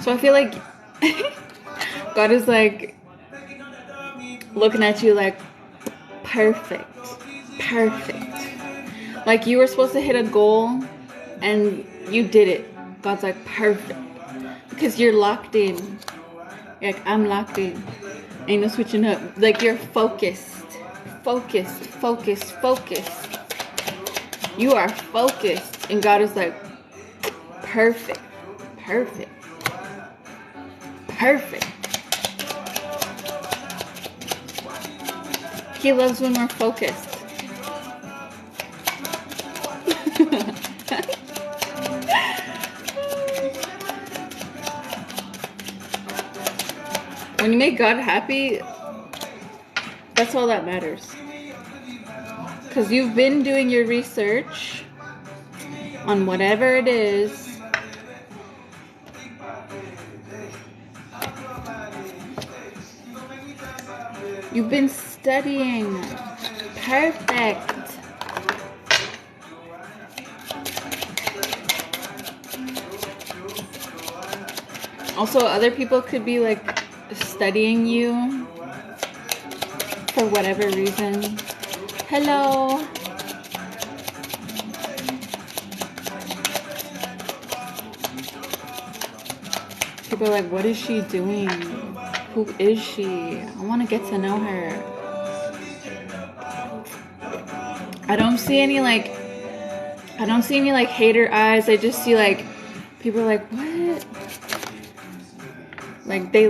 So I feel like God is like looking at you like, perfect, perfect. Like you were supposed to hit a goal and you did it. God's like, perfect. Because you're locked in. Like, I'm locked in. Ain't no switching up. Like, you're focused. Focused, focused, focused. You are focused. And God is like, perfect, perfect, perfect. He loves when we're focused. When you make God happy, that's all that matters. Because you've been doing your research on whatever it is. You've been studying. Perfect. Also, other people could be like studying you for whatever reason. Hello. People are like, what is she doing? Who is she? I want to get to know her. I don't see any like hater eyes. I just see like people are like, what? Like they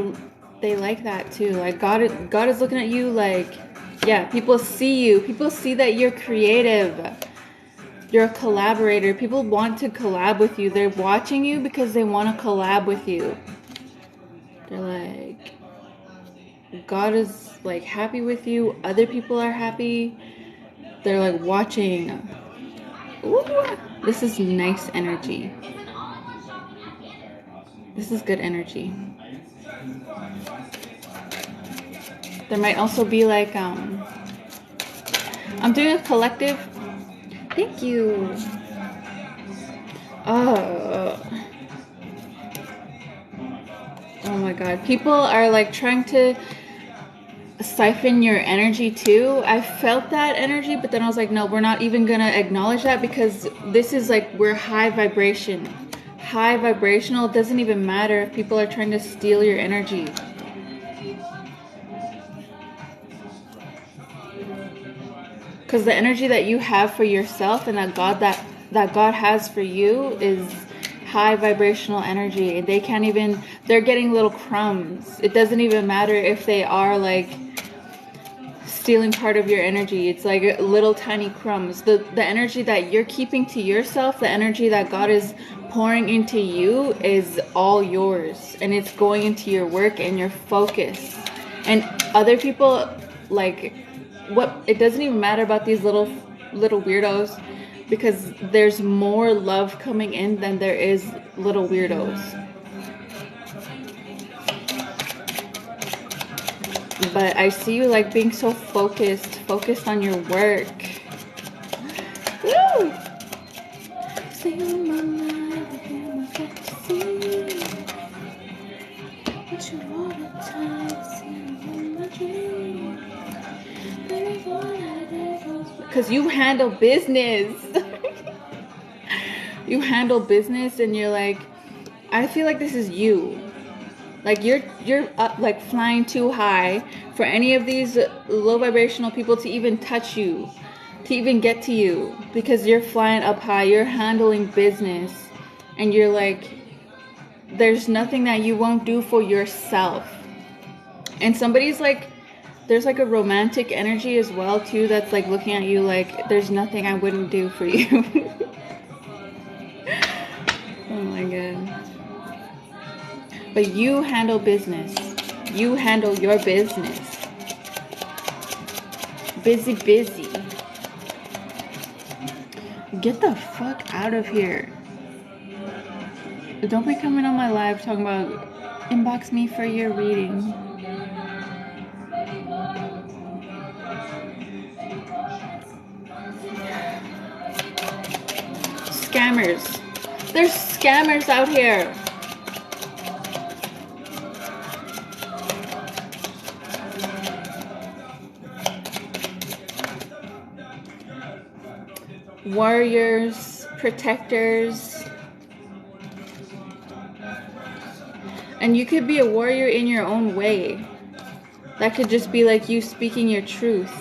like that too. Like God is looking at you like, yeah, people see you. People see that you're creative. You're a collaborator. People want to collab with you. They're watching you because they want to collab with you. They're like, God is like happy with you. Other people are happy. They're like watching. Ooh, this is nice energy. This is good energy. There might also be like, I'm doing a collective. Thank you. Oh my God. People are like trying to siphon your energy too. I felt that energy, but then I was like, no, we're not even gonna acknowledge that because this is like, we're high vibration. High vibrational. It doesn't even matter if people are trying to steal your energy. Because the energy that you have for yourself and that God has for you is high vibrational energy. And they can't even, they're getting little crumbs. It doesn't even matter if they are like stealing part of your energy. It's like little tiny crumbs. The energy that you're keeping to yourself, the energy that God is pouring into you is all yours. And it's going into your work and your focus. And other people, like, what, it doesn't even matter about these little weirdos, because there's more love coming in than there is little weirdos. But I see you like being so focused on your work. Woo! Because you handle business. You handle business and you're like, I feel like this is you. Like you're up, like flying too high for any of these low vibrational people to even touch you, to even get to you, because you're flying up high, you're handling business, and you're like, there's nothing that you won't do for yourself. And somebody's like, there's like a romantic energy as well too that's like looking at you like, there's nothing I wouldn't do for you. Oh my god. But you handle business. You handle your business. Busy. Get the fuck out of here. Don't be coming on my live talking about inbox me for your reading. Scammers. There's scammers out here. Warriors, protectors. And you could be a warrior in your own way. That could just be like you speaking your truth.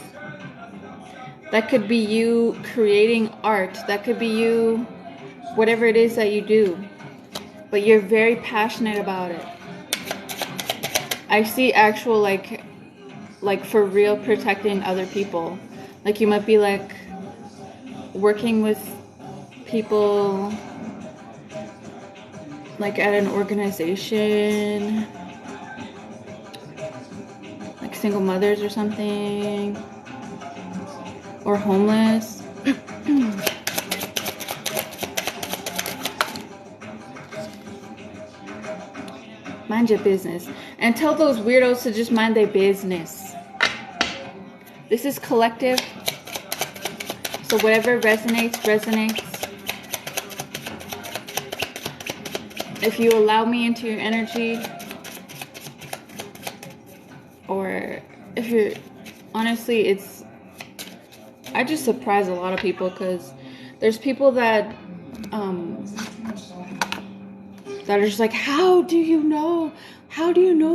That could be you creating art. That could be you, whatever it is that you do. But you're very passionate about it. I see actual like for real protecting other people. Like you might be like working with people like at an organization, like single mothers or something, or homeless. Mind your business. And tell those weirdos to just mind their business. This is collective. So whatever resonates. If you allow me into your energy, or if you're, honestly, I just surprise a lot of people, because there's people that are just like, how do you know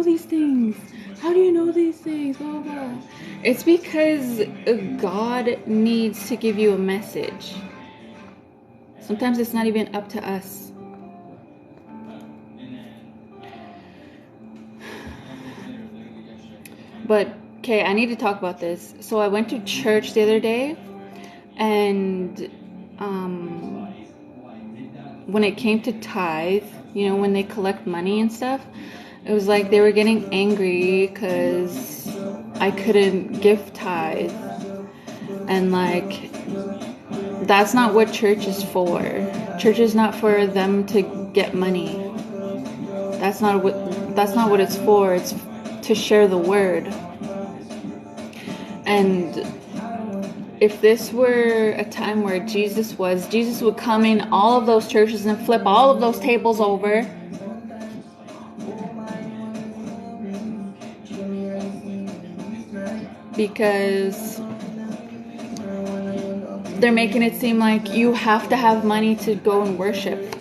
these things? How do you know these things? Blah, blah, blah. It's because God needs to give you a message. Sometimes it's not even up to us. But, okay, I need to talk about this. So I went to church the other day, and when it came to tithe, you know, when they collect money and stuff, it was like they were getting angry because I couldn't give tithe. And like, that's not what church is for. Church is not for them to get money. That's not what it's for. It's to share the word. And if this were a time where Jesus would come in all of those churches and flip all of those tables over. Because they're making it seem like you have to have money to go and worship.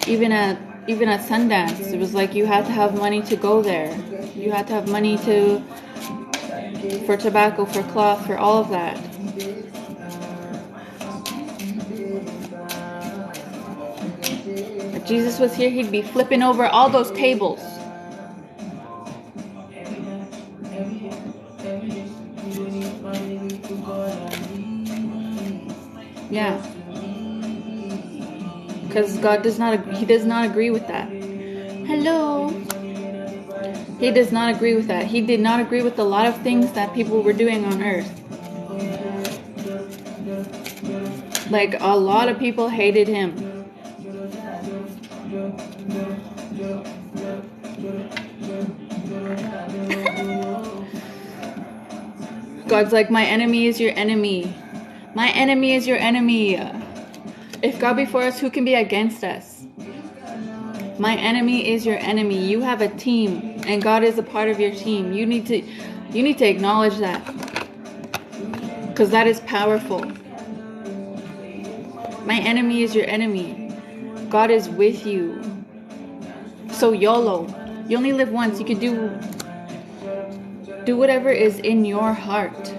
Even at Sundance, it was like you had to have money to go there. You had to have money for tobacco, for cloth, for all of that. If Jesus was here, he'd be flipping over all those tables. Yeah. Because God does not agree with that. Hello. He does not agree with that. He did not agree with a lot of things that people were doing on earth. Like, a lot of people hated him. God's like, my enemy is your enemy. My enemy is your enemy. If God be for us, who can be against us? My enemy is your enemy. You have a team, and God is a part of your team. You need to acknowledge that, because that is powerful. My enemy is your enemy. God is with you. So YOLO. You only live once. You could do whatever is in your heart.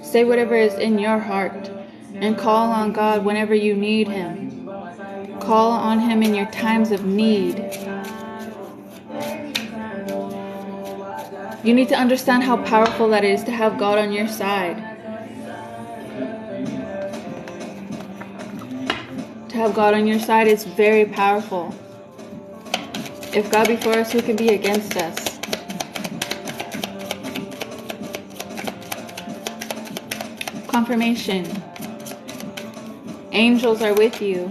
Say whatever is in your heart. And call on God whenever you need Him. Call on Him in your times of need. You need to understand how powerful that is to have God on your side. To have God on your side is very powerful. If God be for us, who can be against us? Confirmation. Angels are with you.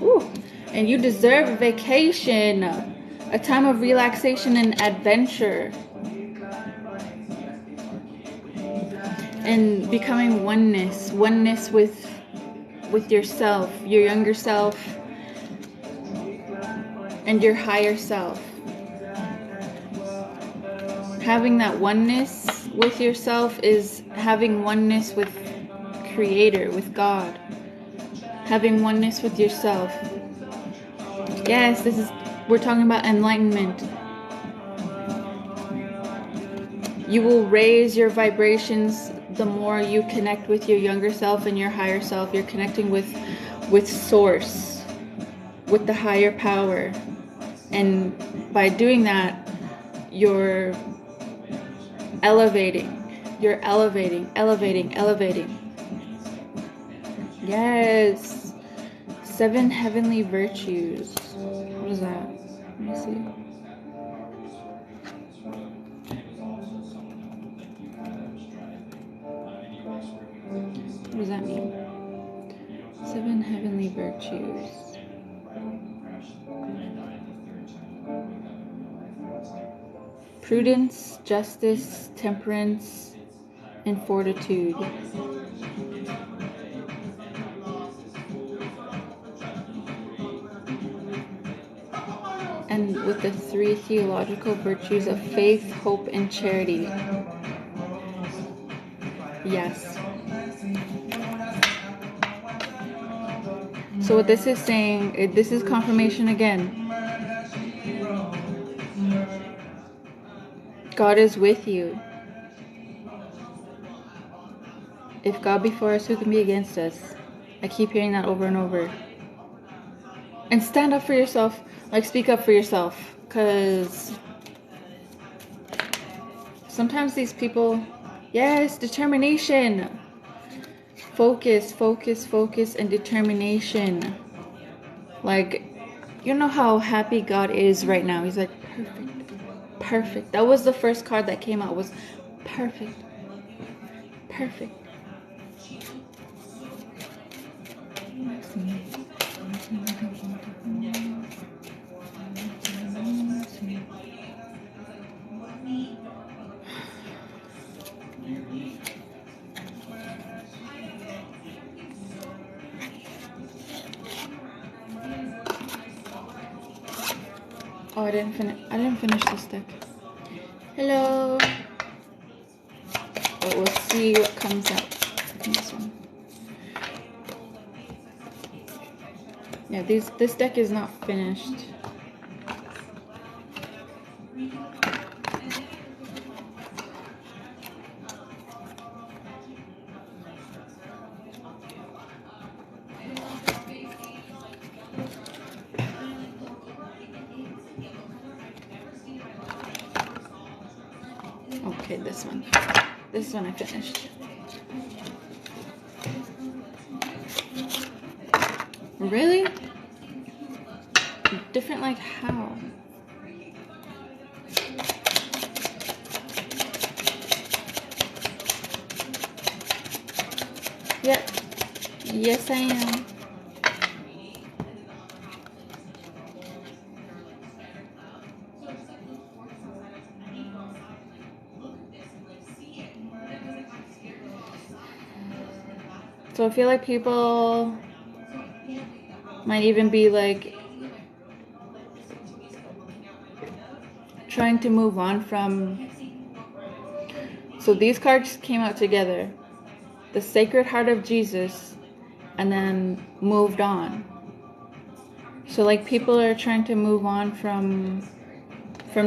Ooh. And you deserve a vacation. A time of relaxation and adventure. And becoming oneness. Oneness with yourself, your younger self, and your higher self. Having that oneness with yourself is having oneness with Creator, with God. Having oneness with yourself. Yes, we're talking about enlightenment. You will raise your vibrations the more you connect with your younger self and your higher self. You're connecting with Source, with the higher power. And by doing that, you're elevating. You're elevating. Yes. 7 heavenly virtues. What is that? Let me see. What does that mean? 7 heavenly virtues. Prudence, justice, temperance, and fortitude. And with the 3 theological virtues of faith, hope, and charity. Yes. So what this is saying, this is confirmation again. God is with you. If God be for us, who can be against us? I keep hearing that over and over. And stand up for yourself. Like, speak up for yourself. Because sometimes these people... Yes, determination. Focus, and determination. Like, you know how happy God is right now. He's like, perfect. That was the first card that came out, was perfect. Oh, I didn't finish this deck. Hello. But we'll see what comes out in this one. Yeah, this deck is not finished. Okay, this one. This one I finished. Really? Different, like how? Yep. Yes, I am. So I feel like people might even be like trying to move on from... So these cards came out together. The Sacred Heart of Jesus, and then moved on. So like people are trying to move on from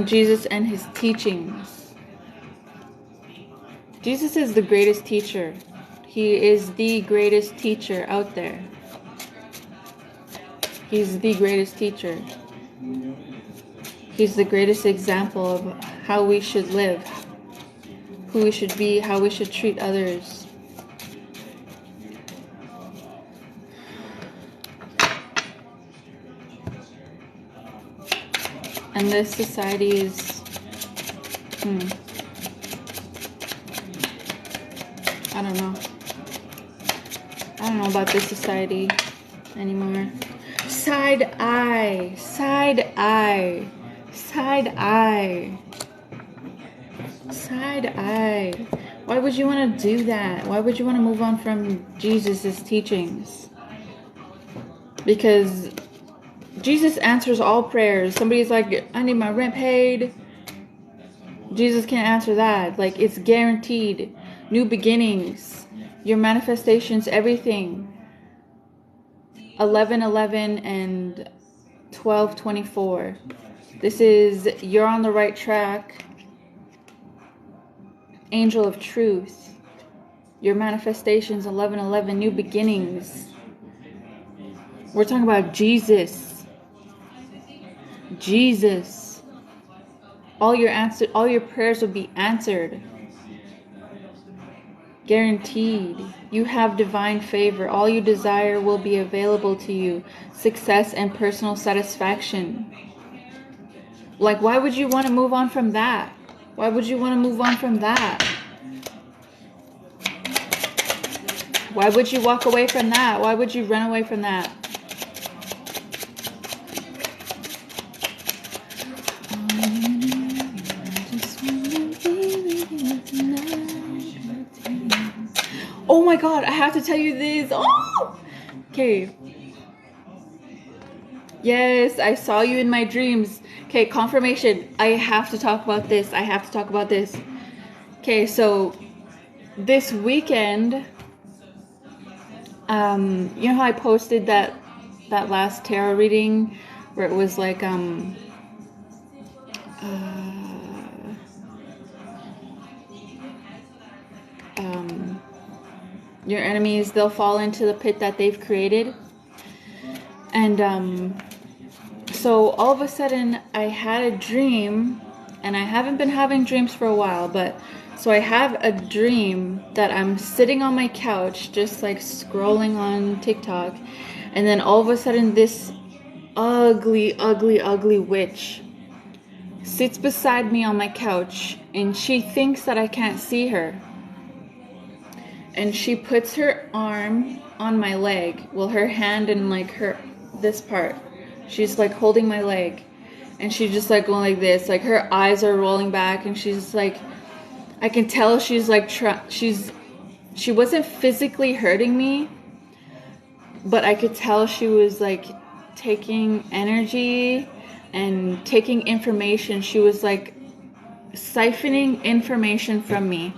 Jesus and his teachings. Jesus is the greatest teacher. He is the greatest teacher out there. He's the greatest teacher. He's the greatest example of how we should live, who we should be, how we should treat others. And this society is, I don't know. I don't know about this society anymore. Side eye, side eye, side eye, side eye. Why would you want to do that? Why would you want to move on from Jesus' teachings? Because Jesus answers all prayers. Somebody's like, I need my rent paid. Jesus can't answer that. Like, it's guaranteed. New beginnings. Your manifestations, everything. 11:11 and 12:24. This is, you're on the right track. Angel of truth. Your manifestations, 11:11, new beginnings. We're talking about Jesus. Jesus. All your prayers will be answered. Guaranteed. You have divine favor. All you desire will be available to you. Success and personal satisfaction. Like, why would you want to move on from that? Why would you want to move on from that? Why would you walk away from that? Why would you run away from that? Oh my God, I have to tell you this. Oh! Okay. Yes, I saw you in my dreams. Okay, confirmation. I have to talk about this. I have to talk about this. Okay, so this weekend, you know how I posted that last tarot reading where it was like, your enemies, they'll fall into the pit that they've created. And so all of a sudden I had a dream, and I haven't been having dreams for a while, but so I have a dream that I'm sitting on my couch just like scrolling on TikTok, and then all of a sudden this ugly witch sits beside me on my couch, and she thinks that I can't see her. And she puts her arm on my leg. Well, her hand and like this part. She's like holding my leg. And she's just like going like this. Like her eyes are rolling back. And she's like, I can tell she's like, she wasn't physically hurting me. But I could tell she was like taking energy and taking information. She was like siphoning information from me.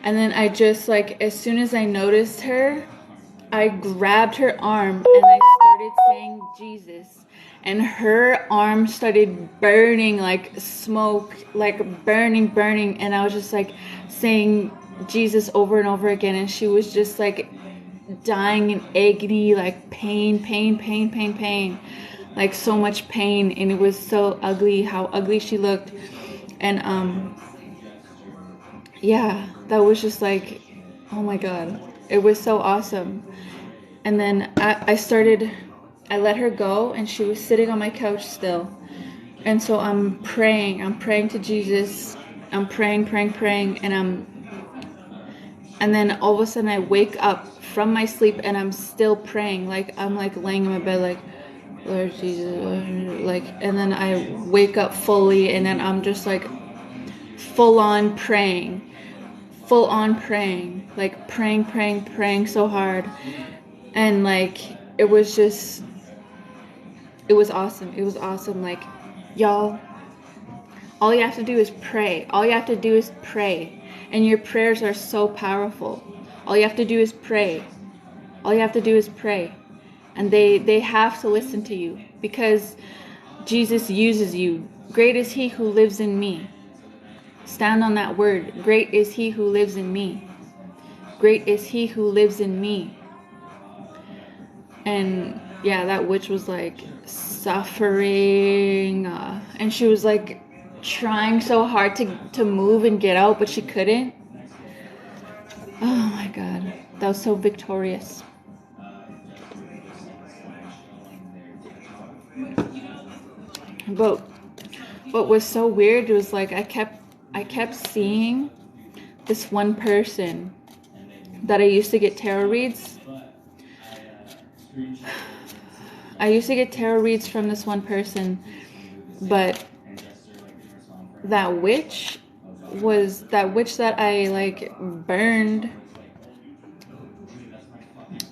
And then I just like, as soon as I noticed her, I grabbed her arm and I started saying Jesus. And her arm started burning like smoke, like burning. And I was just like saying Jesus over and over again. And she was just like dying in agony, like pain. Like so much pain. And it was so ugly, how ugly she looked. And yeah, that was just like, oh my God, it was so awesome. And then I let her go, and she was sitting on my couch still. And so I'm praying to Jesus. I'm praying, and then all of a sudden I wake up from my sleep, and I'm still praying. Like I'm like laying in my bed, like, Lord Jesus, like, and then I wake up fully, and then I'm just like full on praying, like praying so hard. And like it was awesome. Like, y'all, all you have to do is pray. And your prayers are so powerful. All you have to do is pray. And they have to listen to you. because Jesus uses you. Great is he who lives in me. Stand on that word. Great is he who lives in me. Great is he who lives in me. And yeah, that witch was like suffering. And she was like trying so hard to move and get out, but she couldn't. Oh my God. That was so victorious. But what was so weird was like I kept seeing this one person that I used to get tarot reads. I used to get tarot reads from this one person, but that witch that I like burned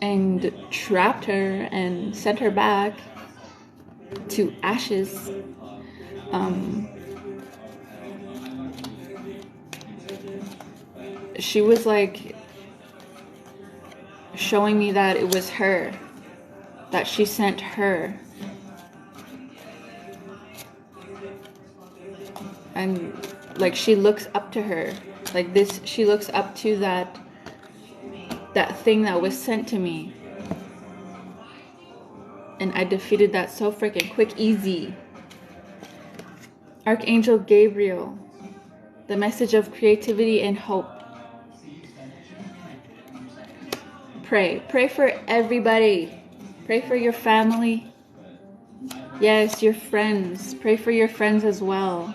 and trapped her and sent her back to ashes. She was like showing me that it was her, that she sent her. And like she looks up to her, like this, she looks up to that thing that was sent to me. And I defeated that so freaking quick, easy. Archangel Gabriel, the message of creativity and hope. Pray for everybody. Pray for your family. Yes, your friends. Pray for your friends as well.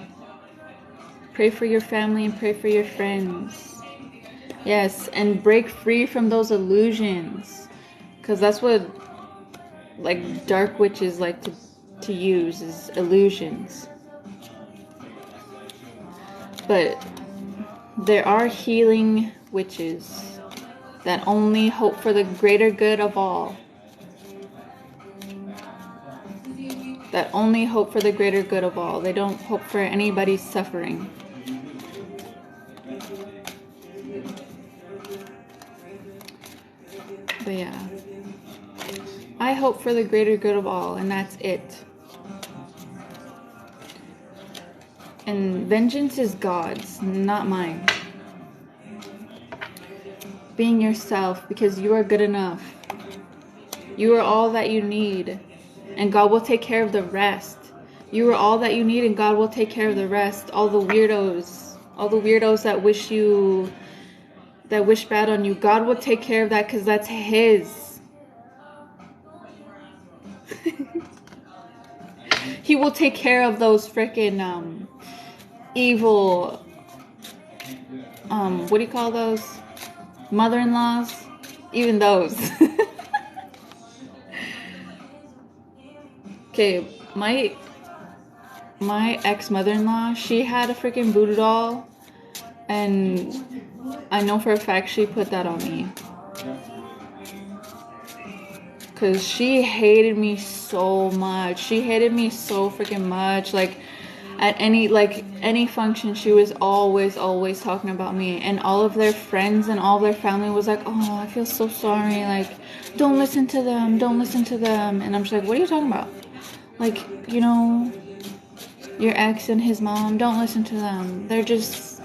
Pray for your family and pray for your friends. Yes, and break free from those illusions. Because that's what like dark witches like to use, is illusions. But there are healing witches that only hope for the greater good of all. That only hope for the greater good of all. They don't hope for anybody's suffering. But yeah, I hope for the greater good of all, and that's it. And vengeance is God's, not mine. Being yourself, because you are good enough. You are all that you need, and God will take care of the rest. You are all that you need, and God will take care of the rest. All the weirdos that wish bad on you, God will take care of that, because that's His. He will take care of those freaking evil, what do you call those? Mother-in-laws? Even those. Okay, my ex-mother-in-law, she had a freaking voodoo doll, and I know for a fact she put that on me. Because she hated me so much. She hated me so freaking much. Like, at any function, she was always talking about me. And all of their friends and all their family was like, oh, I feel so sorry. Like, don't listen to them. Don't listen to them. And I'm just like, what are you talking about? Like, you know, your ex and his mom, don't listen to them. They're just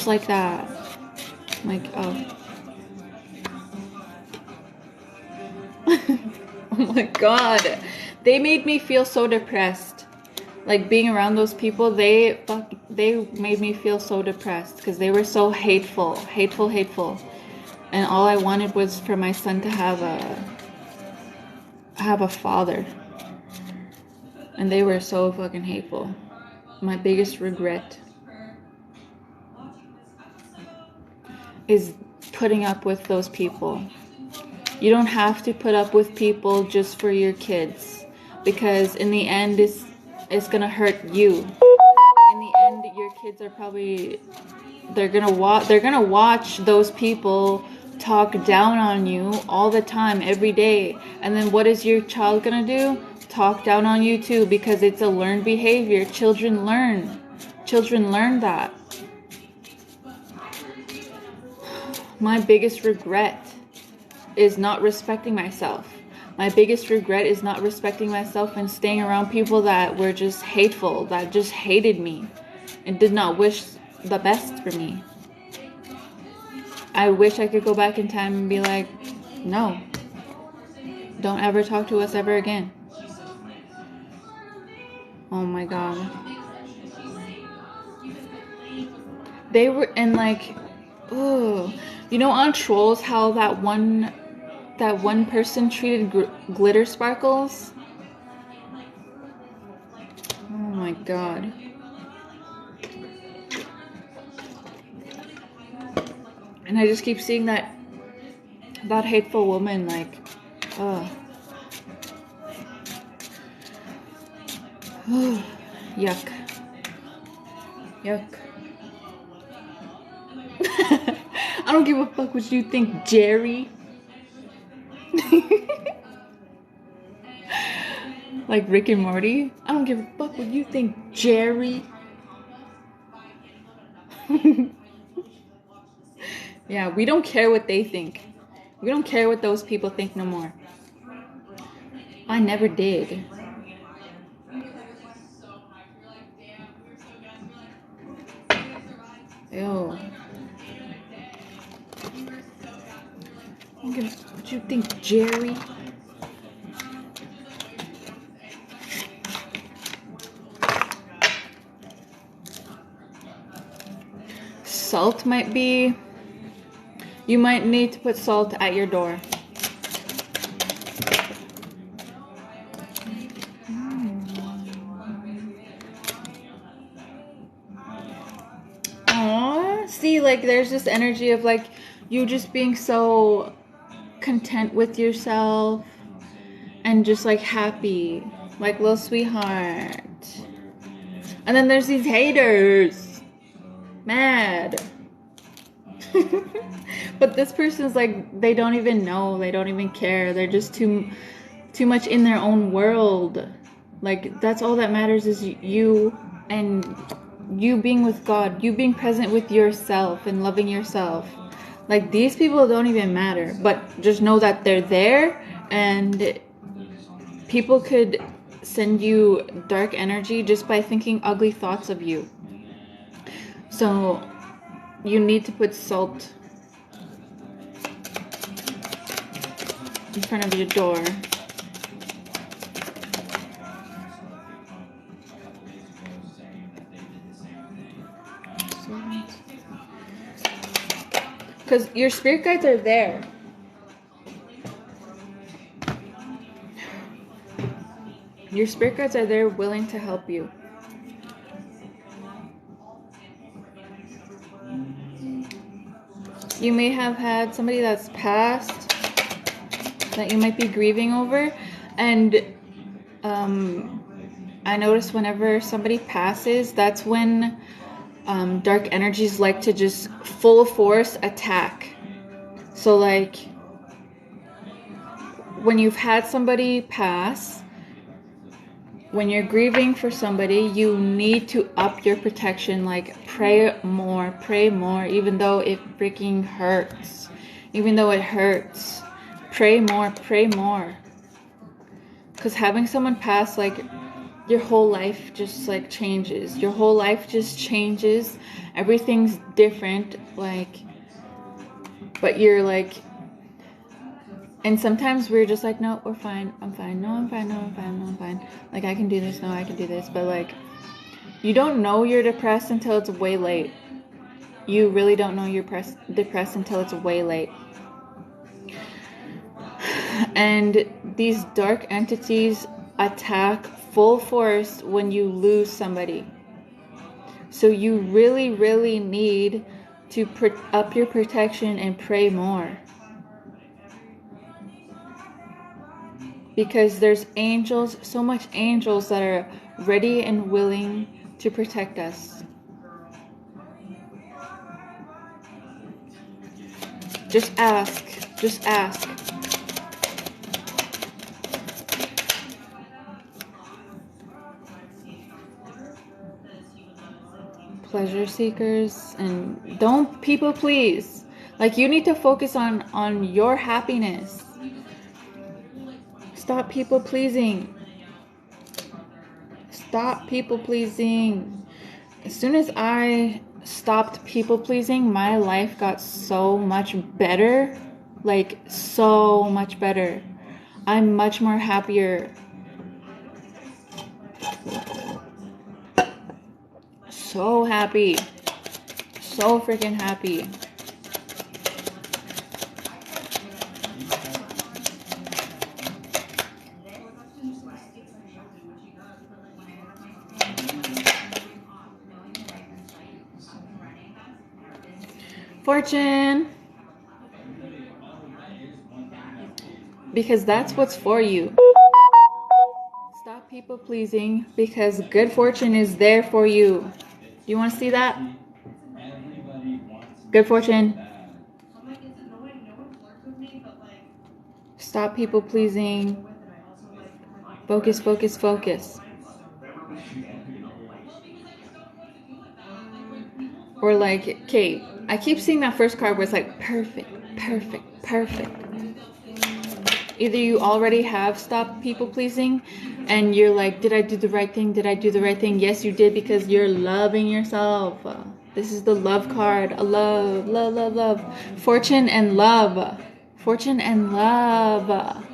like that. I'm like, oh. Oh my God. They made me feel so depressed. Like, being around those people, they made me feel so depressed because they were so hateful. And all I wanted was for my son to have a father. And they were so fucking hateful. My biggest regret is putting up with those people. You don't have to put up with people just for your kids, because in the end it's gonna hurt you. In the end, your kids are probably they're gonna watch those people talk down on you all the time, every day, and then what is your child gonna do? Talk down on you too, because it's a learned behavior. Children learn that. My biggest regret is not respecting myself. My biggest regret is not respecting myself and staying around people that were just hateful, that just hated me and did not wish the best for me. I wish I could go back in time and be like, no, don't ever talk to us ever again. Oh my God. They were, and like, oh, you know, on Trolls, how that one person treated glitter sparkles? Oh my God. And I just keep seeing that hateful woman, like, oh. Yuck. Yuck. I don't give a fuck what you think, Jerry. Like Rick and Morty. I don't give a fuck what you think, Jerry. Yeah, we don't care what they think. We don't care what those people think no more. I never did. Ew. I don't give a fuck what you think, Jerry. Salt might be... You might need to put salt at your door. Aww. See, like, there's this energy of, like, you just being so content with yourself and just, like, happy. Like, little sweetheart. And then there's these haters. Mad. But this person's like, they don't even know, they don't even care, they're just too much in their own world. Like, that's all that matters is you, and you being with God, you being present with yourself and loving yourself. Like, these people don't even matter, but just know that they're there, and people could send you dark energy just by thinking ugly thoughts of you. So you need to put salt in front of your door. Because your spirit guides are there. Your spirit guides are there willing to help you. You may have had somebody that's passed that you might be grieving over, and I notice whenever somebody passes, that's when dark energies like to just full force attack. So like, when you've had somebody pass, when you're grieving for somebody, you need to up your protection. Like, pray more, even though it freaking hurts. Even though it hurts. Pray more. Because having someone pass, like, your whole life just, like, changes. Your whole life just changes. Everything's different, like, but you're, like, and sometimes we're just like, no, we're fine, I'm fine, no, I'm fine, no, I'm fine, no, I'm fine. Like, I can do this, no, I can do this. But, like, you don't know you're depressed until it's way late. You really don't know you're depressed until it's way late. And these dark entities attack full force when you lose somebody. So you really, really need to up your protection and pray more. Because there's angels, so much angels that are ready and willing to protect us. Just ask. Just ask. Pleasure seekers, and don't people please. Like, you need to focus on your happiness. Stop people pleasing. Stop people pleasing. As soon as I stopped people pleasing, my life got so much better. Like, so much better. I'm much more happier. So happy. So freaking happy. Fortune. Because that's what's for you. Stop people pleasing because good fortune is there for you. You want to see that? Good fortune. Stop people pleasing. Focus, focus, focus. Or like, okay, I keep seeing that first card where it's like perfect, perfect, perfect. Either you already have stopped people pleasing and you're like, did I do the right thing? Did I do the right thing? Yes, you did, because you're loving yourself. This is the love card. A love, love, love, love. Fortune and love. Fortune and love.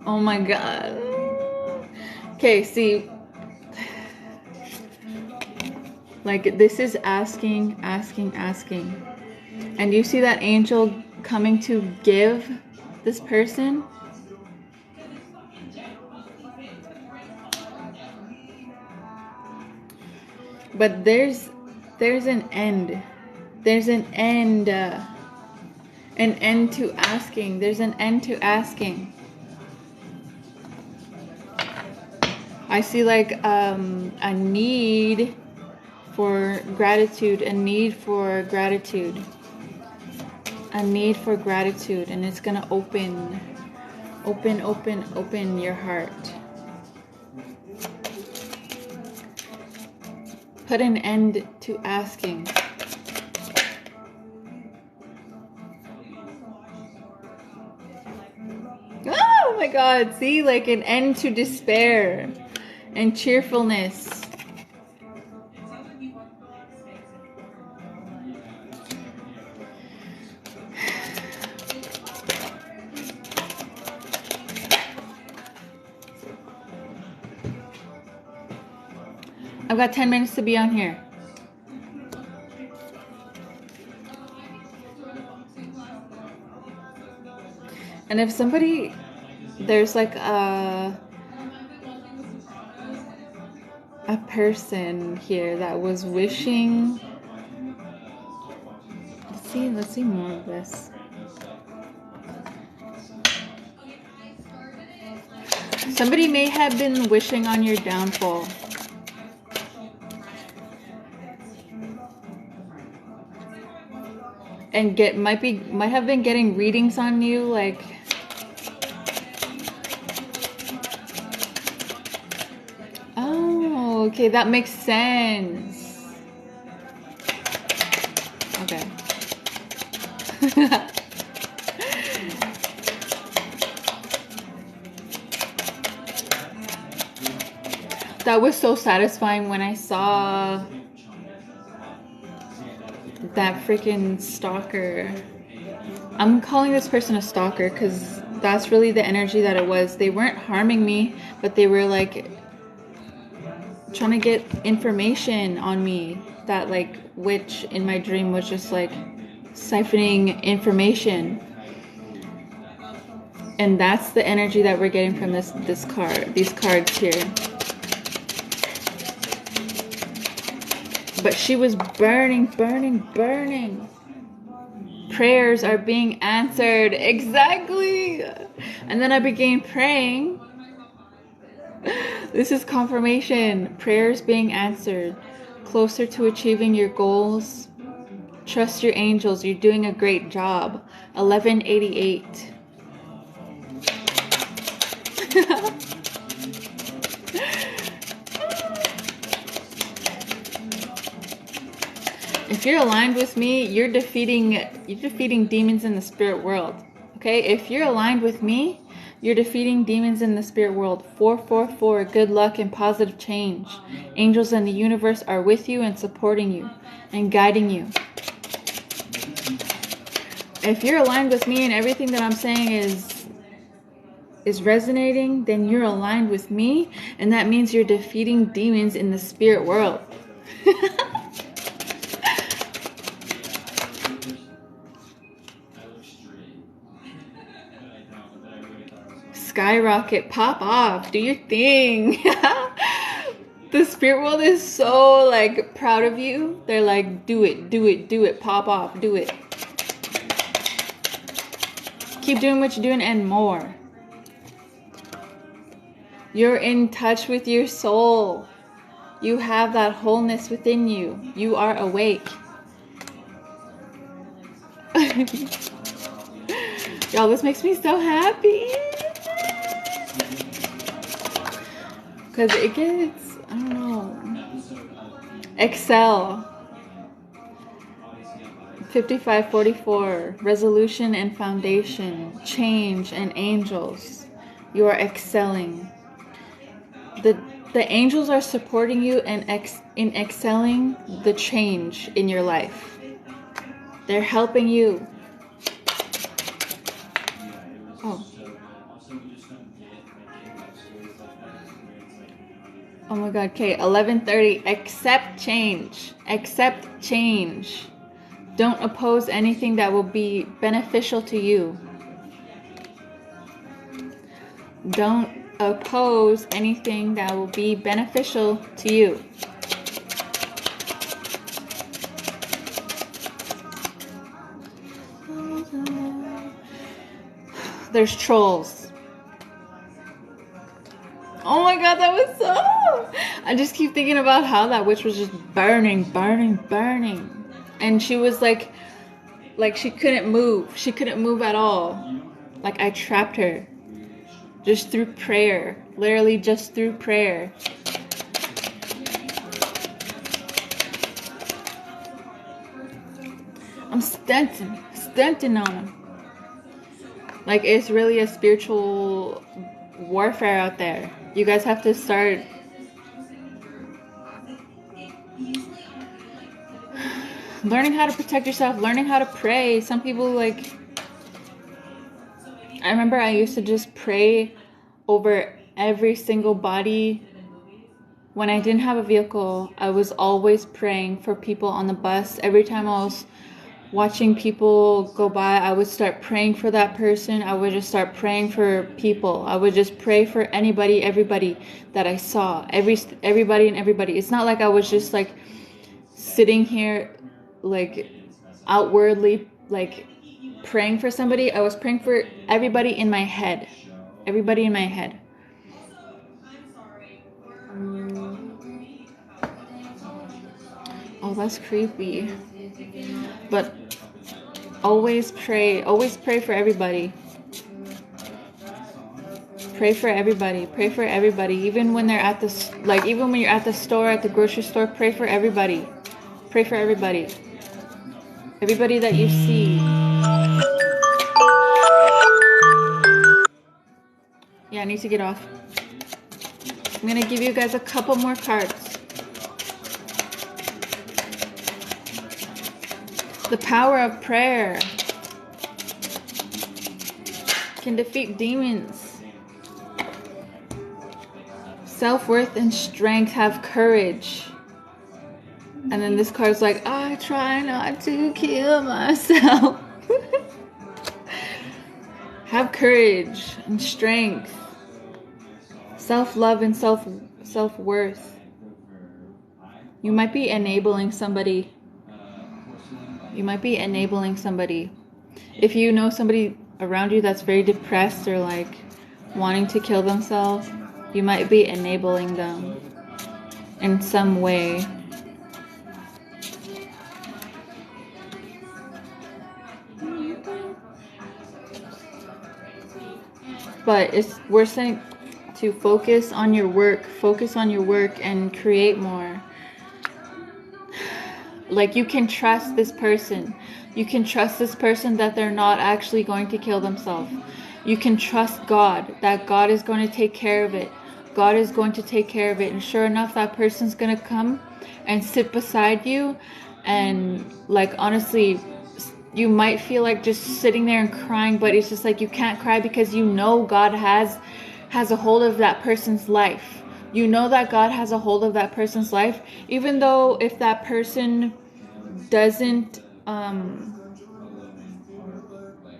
Oh my God. Okay, see, like this is asking, asking, asking. And you see that angel coming to give this person? But there's an end. There's an end. An end to asking. There's an end to asking. I see like a need for gratitude, a need for gratitude, a need for gratitude, and it's gonna open your heart. Put an end to asking. Oh my God, see, like an end to despair and cheerfulness. I've got 10 minutes to be on here. And if somebody, there's like a person here that was wishing, let's see more of this. Somebody may have been wishing on your downfall. And might have been getting readings on you, like oh, okay, that makes sense. Okay. That was so satisfying when I saw that freaking stalker. I'm calling this person a stalker because that's really the energy that it was. They weren't harming me, but they were like trying to get information on me. That like witch in my dream was just like siphoning information. And that's the energy that we're getting from this card, these cards here. But she was burning, burning, burning. Prayers are being answered. Exactly. And then I began praying. This is confirmation. Prayers being answered. Closer to achieving your goals. Trust your angels. You're doing a great job. 1188. If you're aligned with me, you're defeating demons in the spirit world. Okay? If you're aligned with me, you're defeating demons in the spirit world. 444, good luck and positive change. Angels in the universe are with you and supporting you and guiding you. If you're aligned with me and everything that I'm saying is resonating, then you're aligned with me, and that means you're defeating demons in the spirit world. Skyrocket, pop off, do your thing. The spirit world is so like proud of you. They're like, do it, do it, do it, pop off, do it. Keep doing what you're doing and more. You're in touch with your soul. You have that wholeness within you. You are awake. Y'all, this makes me so happy. Because it gets, I don't know. Excel. 5544. Resolution and foundation. Change and angels. You are excelling. The angels are supporting you in excelling the change in your life. They're helping you. Oh. Oh my God, okay, 11:30. Accept change. Accept change. Don't oppose anything that will be beneficial to you. Don't oppose anything that will be beneficial to you. There's trolls. Oh my God, that was so... I just keep thinking about how that witch was just burning, burning, burning. And she was like she couldn't move. She couldn't move at all. Like I trapped her. Just through prayer. Literally just through prayer. I'm stunting on him. Like it's really a spiritual warfare out there. You guys have to start learning how to protect yourself, learning how to pray. Some people like... I remember I used to just pray over every single body. When I didn't have a vehicle, I was always praying for people on the bus. Every time I was watching people go by, I would start praying for that person. I would just start praying for people. I would just pray for anybody, everybody that I saw. Everybody and everybody. It's not like I was just like sitting here like outwardly like praying for somebody. I was praying for everybody in my head. Everybody in my head. Oh, that's creepy. But always pray for everybody. Pray for everybody. Pray for everybody. Even when they're at the even when you're at the store, at the grocery store, pray for everybody. Pray for everybody. Everybody that you see. Yeah, I need to get off. I'm gonna give you guys a couple more cards. The power of prayer can defeat demons. Self-worth and strength. Have courage. And then this card's like, I try not to kill myself. Have courage and strength. Self-love and self-worth. You might be enabling somebody. You might be enabling somebody. If you know somebody around you that's very depressed or like wanting to kill themselves, you might be enabling them in some way. But we're saying to focus on your work. Focus on your work and create more. Like, you can trust this person. You can trust this person that they're not actually going to kill themselves. You can trust God, that God is going to take care of it. God is going to take care of it. And sure enough, that person's going to come and sit beside you. And like, honestly, you might feel like just sitting there and crying, but it's just like you can't cry because you know God has a hold of that person's life. You know that God has a hold of that person's life, even though if that person doesn't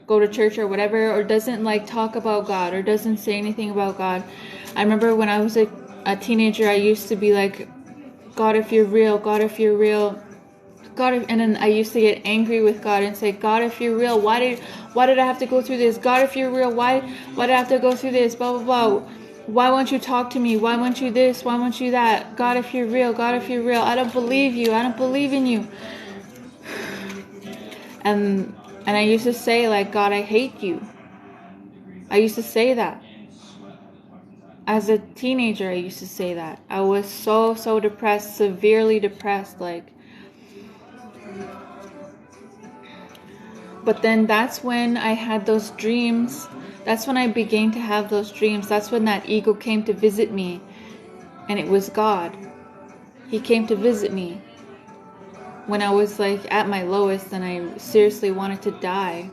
go to church or whatever, or doesn't like talk about God, or doesn't say anything about God. I remember when I was a teenager, I used to be like, God, if you're real, God, if you're real, God, and then I used to get angry with God and say, God, if you're real, why did I have to go through this? God, if you're real, why did I have to go through this? Blah, blah, blah. Why won't you talk to me? Why won't you this? Why won't you that? God, if you're real, God, if you're real, I don't believe you. I don't believe in you. And I used to say, like, God, I hate you. I used to say that. As a teenager, I used to say that. I was so depressed, severely depressed, like. But then that's when I had those dreams. That's when I began to have those dreams. That's when that ego came to visit me. And it was God. He came to visit me when I was like at my lowest and I seriously wanted to die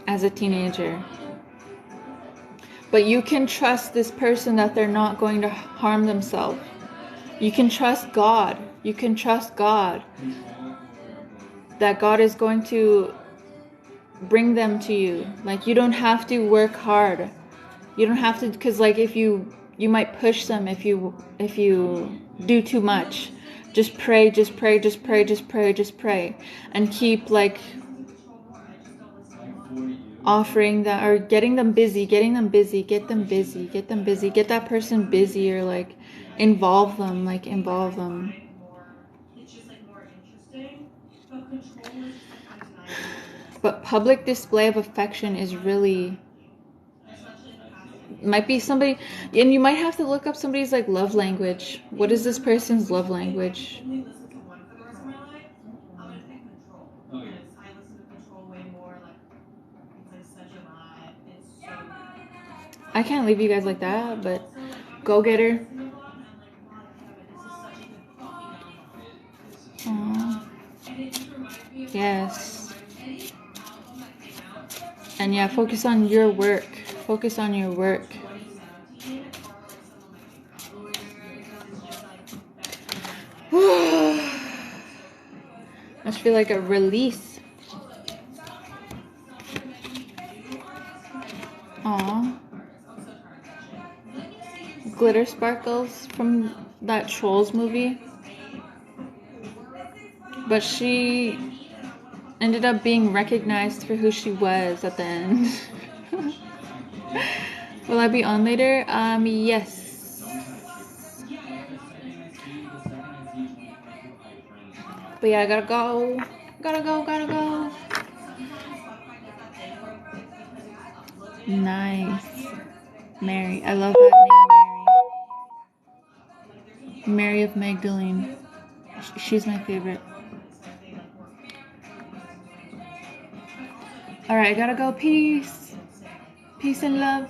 as a teenager. But you can trust this person that they're not going to harm themselves. You can trust God. You can trust God. That God is going to bring them to you. Like, you don't have to work hard. You don't have to, because like if you might push them if you do too much. Just pray, just pray, just pray, just pray, just pray, and keep like offering that, or getting them busy, get them busy, get that person busy, or like involve them. But public display of affection is really, might be somebody, and you might have to look up somebody's like love language. What is this person's love language? I can't leave you guys like that, but go get her. Aww. Yes. And yeah, focus on your work. Focus on your work. Must feel like a release. Aww. Glitter sparkles from that Trolls movie. But she ended up being recognized for who she was at the end. Will I be on later? Yes. But yeah, I gotta go. Gotta go. Nice. Mary. I love that name, Mary. Mary of Magdalene. She's my favorite. Alright, I gotta go. Peace. Peace and love.